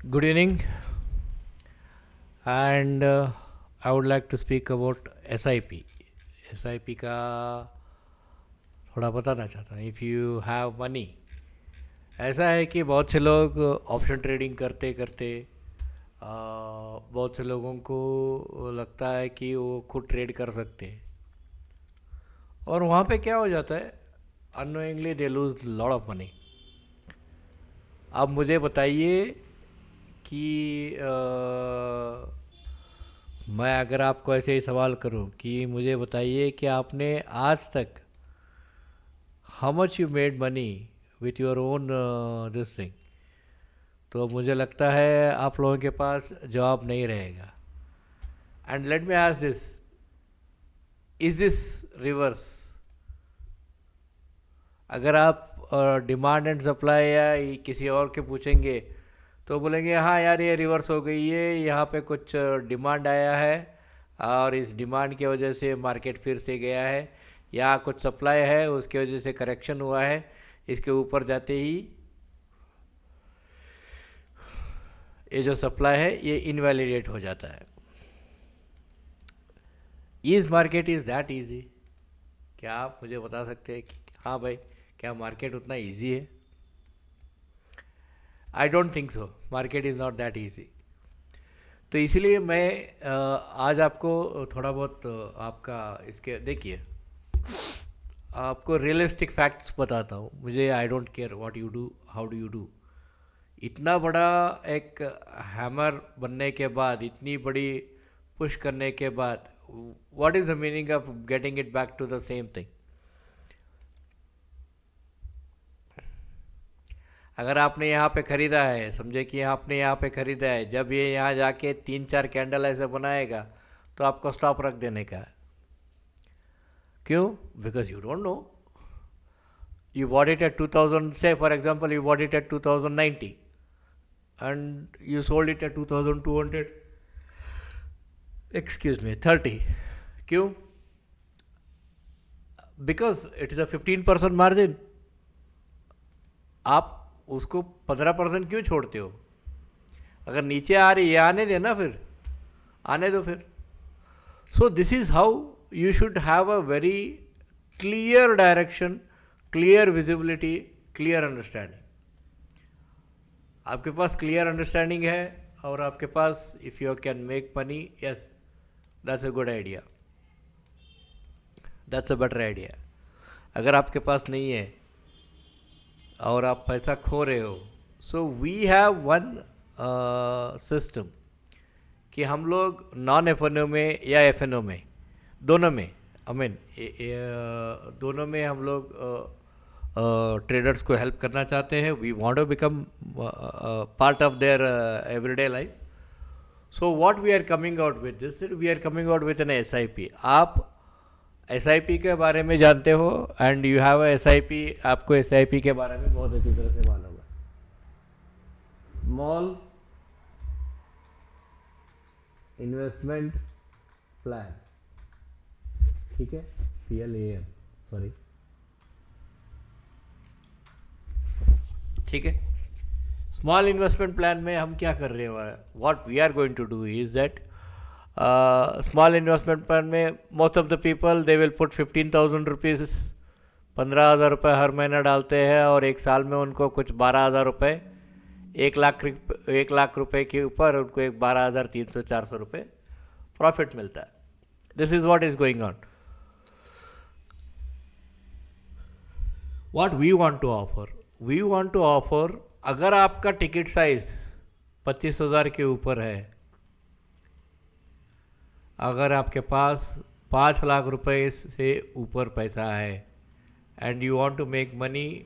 Good evening, and I would like to speak about SIP. SIP का थोड़ा बताना चाहता हूँ. इफ़ यू हैव मनी, ऐसा है कि बहुत से लोग ऑप्शन ट्रेडिंग करते करते बहुत से लोगों को लगता है कि वो खुद ट्रेड कर सकते हैं, और वहाँ पे क्या हो जाता है, unknowingly they lose lot of money. अब मुझे बताइए कि मैं अगर आपको ऐसे ही सवाल करूं कि मुझे बताइए कि आपने आज तक how much you made money with your own this thing, तो मुझे लगता है आप लोगों के पास जवाब नहीं रहेगा. And let me ask this, is this reverse? अगर आप डिमांड एंड सप्लाई या किसी और के पूछेंगे तो बोलेंगे हाँ यार ये रिवर्स हो गई है, यहाँ पे कुछ डिमांड आया है और इस डिमांड की वजह से मार्केट फिर से गया है, या कुछ सप्लाई है उसकी वजह से करेक्शन हुआ है, इसके ऊपर जाते ही ये जो सप्लाई है ये इनवैलिडेट हो जाता है. इस मार्केट इज़ दैट इजी? क्या आप मुझे बता सकते हैं कि हाँ भाई, क्या मार्केट उतना इजी है? I don't think so. Market is not that easy. तो इसीलिए मैं आज आपको थोड़ा बहुत आपका इसके देखिए, आपको रियलिस्टिक फैक्ट्स बताता हूँ. मुझे I don't care what you do, how do you do. इतना बड़ा एक हैमर बनने के बाद, इतनी बड़ी पुश करने के बाद, what is the meaning of getting it back to the same thing? अगर आपने यहाँ पे ख़रीदा है, समझे कि आपने यहाँ पे ख़रीदा है, जब ये यहाँ जाके 3-4 कैंडल ऐसे बनाएगा तो आपको स्टॉप रख देने का है. क्यों? Because you don't know. You bought it at 2000, say for example you bought it at 2090 and you sold it at 2200, excuse me, 30. क्यों? Because it is a 15% margin. आप उसको 15% क्यों छोड़ते हो? अगर नीचे आ रही है आने देना, फिर आने दो फिर. So this is how you should have a very clear direction, clear visibility, clear understanding. आपके पास क्लियर अंडरस्टैंडिंग है और आपके पास if you can make money, yes, that's a good idea, that's a better idea. अगर आपके पास नहीं है और आप पैसा खो रहे हो, so we have one system कि हम लोग नॉन एफ एन ओ में या एफ एन ओ में, दोनों में, आई मीन दोनों में हम लोग ट्रेडर्स को हेल्प करना चाहते हैं. We want to become part of their everyday life. So what we are coming out with this, we are coming out with an S I P. आप एस आई पी के बारे में जानते हो and you have S I P. आपको S I P के बारे में बहुत अच्छी तरह से मालूम है. स्मॉल इन्वेस्टमेंट प्लान, ठीक है, PLAN, सॉरी, ठीक है. स्मॉल इन्वेस्टमेंट प्लान में हम क्या कर रहे हैं? What we are going to do is that small investment plan में most of the people they will put 15,000 rupees, 15,000 रुपये हर महीना डालते हैं, और एक साल में उनको कुछ 12,000 रुपये, 1 लाख रुपए के ऊपर उनको एक 12,300-400 रुपये प्रॉफिट मिलता है. This is what is going on. What we want to offer, we want to offer, अगर आपका टिकट साइज 25,000 के ऊपर है, अगर आपके पास 5 लाख रुपए से ऊपर पैसा है and you want to make money,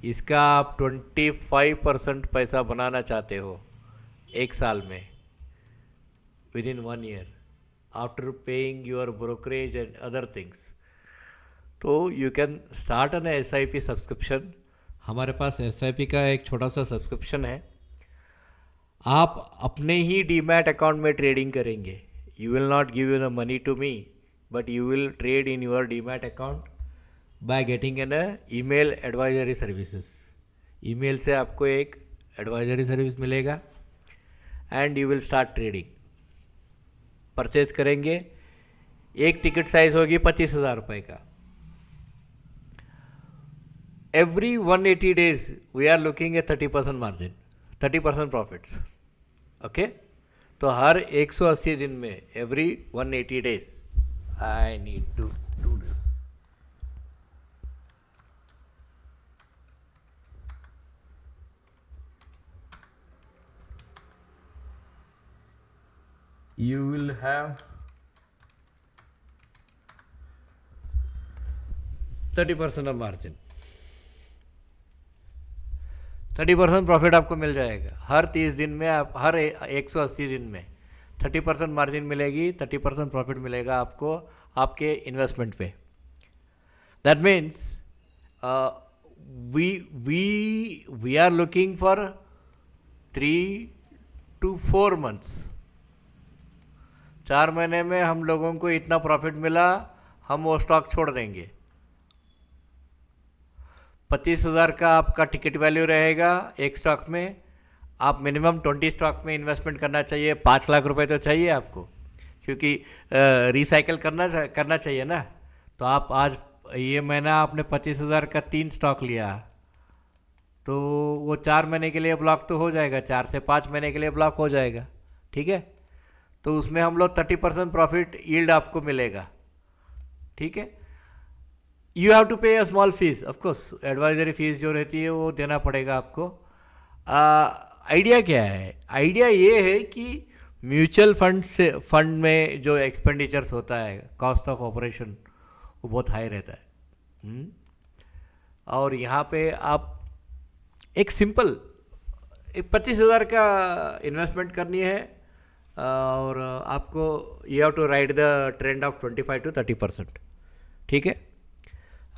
इसका आप 25% पैसा बनाना चाहते हो एक साल में, within 1 year, after paying your brokerage and other things, तो you can start an S I P subscription. हमारे पास एस आई पी का एक छोटा सा सब्सक्रिप्शन है. आप अपने ही डीमैट अकाउंट में ट्रेडिंग करेंगे. You will not give you the money to me, but you will trade in your demat account by getting an email advisory services. Email से आपको एक एडवाइजरी सर्विस मिलेगा and you will start trading. Purchase करेंगे, एक ticket size होगी 25,000 रुपये का. Every 180 days we are looking a 30% margin, 30% profits. Okay, तो हर 180 दिन में every 180 days I need to do this. You will have 30% of margin. 30% profit आपको मिल जाएगा हर 30 दिन में. आप हर 180 दिन में 30% मार्जिन मिलेगी, 30% प्रॉफिट मिलेगा आपको आपके इन्वेस्टमेंट पे. That means we are looking for 3 to 4 months. 4 महीने में हम लोगों को इतना प्रॉफिट मिला, हम वो स्टॉक छोड़ देंगे. 25,000 का आपका टिकट वैल्यू रहेगा एक स्टॉक में. आप मिनिमम 20 स्टॉक में इन्वेस्टमेंट करना चाहिए. 5 लाख रुपए तो चाहिए आपको, क्योंकि रिसाइकल करना चाहिए ना. तो आप आज ये महीना आपने 25,000 का 3 स्टॉक लिया, तो वो 4 महीने के लिए ब्लॉक तो हो जाएगा, 4 से 5 महीने के लिए ब्लॉक हो जाएगा. ठीक है, तो उसमें हम लोग 30% प्रॉफिट यील्ड आपको मिलेगा. ठीक है, यू हैव टू पे a small fees. Of course advisory fees जो रहती है वो देना पड़ेगा आपको. आइडिया क्या है? आइडिया ये है कि म्यूचुअल फंड में जो एक्सपेंडिचर्स होता है, कॉस्ट ऑफ ऑपरेशन, वो बहुत हाई रहता है. और यहाँ पे आप एक सिंपल 25,000 का इन्वेस्टमेंट करनी है, और आपको you have to ride the trend of 25 to 30%. ठीक है,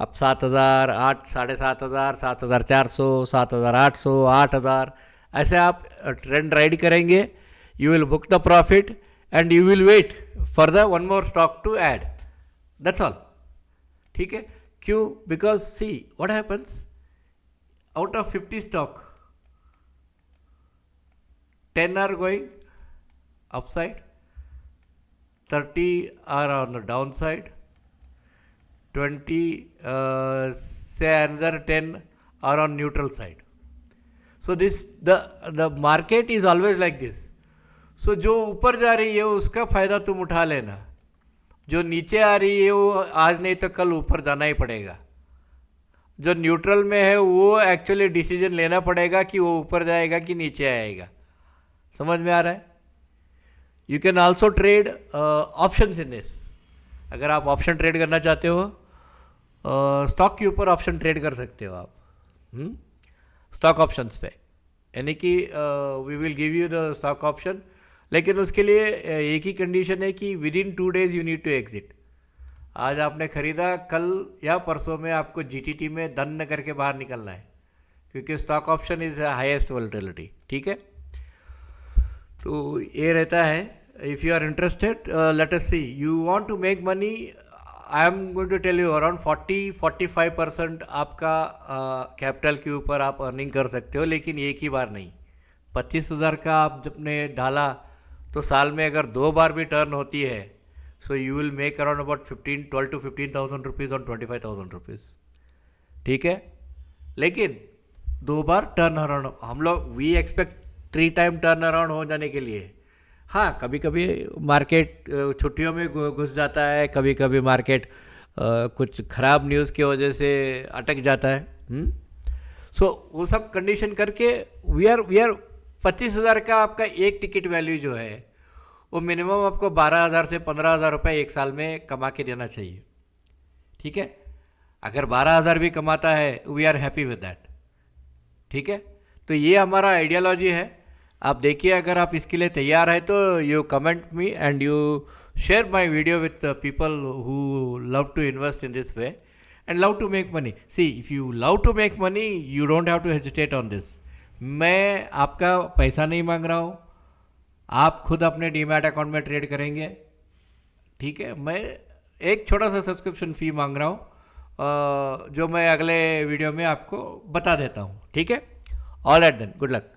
अब 7,000, 8, 7,500, 7,400, 7,800, 8,000 ऐसे आप ट्रेंड राइड करेंगे. You will book the profit and you will wait for the one more stock to add. That's all. ठीक है, क्यों? Because see what happens, out of 50 stock 10 are going upside, 30 are on the downside, 20 say another 10 are on neutral side. So this the market is always like this. So जो ऊपर जा रही है उसका फ़ायदा तुम उठा लेना, जो नीचे आ रही है वो आज नहीं तो कल ऊपर जाना ही पड़ेगा. जो न्यूट्रल में है वो एक्चुअली डिसीजन लेना पड़ेगा कि वो ऊपर जाएगा कि नीचे आएगा. समझ में आ रहा है? You can also trade options in this. अगर आप ऑप्शन ट्रेड करना चाहते हो, स्टॉक के ऊपर ऑप्शन ट्रेड कर सकते हो आप, स्टॉक ऑप्शंस पे. यानी कि we will give you the stock option, लेकिन उसके लिए एक ही कंडीशन है कि within 2 days you need to exit. आज आपने ख़रीदा, कल या परसों में आपको जीटीटी में धन करके बाहर निकलना है, क्योंकि stock option is highest volatility. ठीक है, तो ये रहता है. If you are interested, let us see. You want to make money, I am going to tell you around 40-45% आपका कैपिटल के ऊपर आप अर्निंग कर सकते हो, लेकिन एक ही बार नहीं. 25,000 का आप जब ने डाला तो साल में अगर 2 बार भी टर्न होती है, so you will make around about 12 to 15,000 rupees on 25,000 rupees. ठीक है, लेकिन 2 बार टर्न अराउंड हम लोग we expect 3 time turn around हो जाने के लिए. हाँ, कभी कभी मार्केट छुट्टियों में घुस जाता है, कभी कभी मार्केट कुछ ख़राब न्यूज़ की वजह से अटक जाता है. सो वो सब कंडीशन करके वी आर 25,000 का आपका एक टिकट वैल्यू जो है वो मिनिमम आपको 12,000 से 15,000 रुपये एक साल में कमा के देना चाहिए. ठीक है, अगर 12,000 भी कमाता है, we are happy with that. ठीक है, तो ये हमारा आइडियोलॉजी है. आप देखिए, अगर आप इसके लिए तैयार है तो you comment me and you share my video with people who love to invest in this way and love to make money. See, if you love to make money, you don't have to hesitate on this. मैं आपका पैसा नहीं मांग रहा हूँ, आप खुद अपने डीमैट अकाउंट में ट्रेड करेंगे. ठीक है, मैं एक छोटा सा सब्सक्रिप्शन फ़ी मांग रहा हूँ, जो मैं अगले वीडियो में आपको बता देता हूँ. ठीक है, all right then, good luck.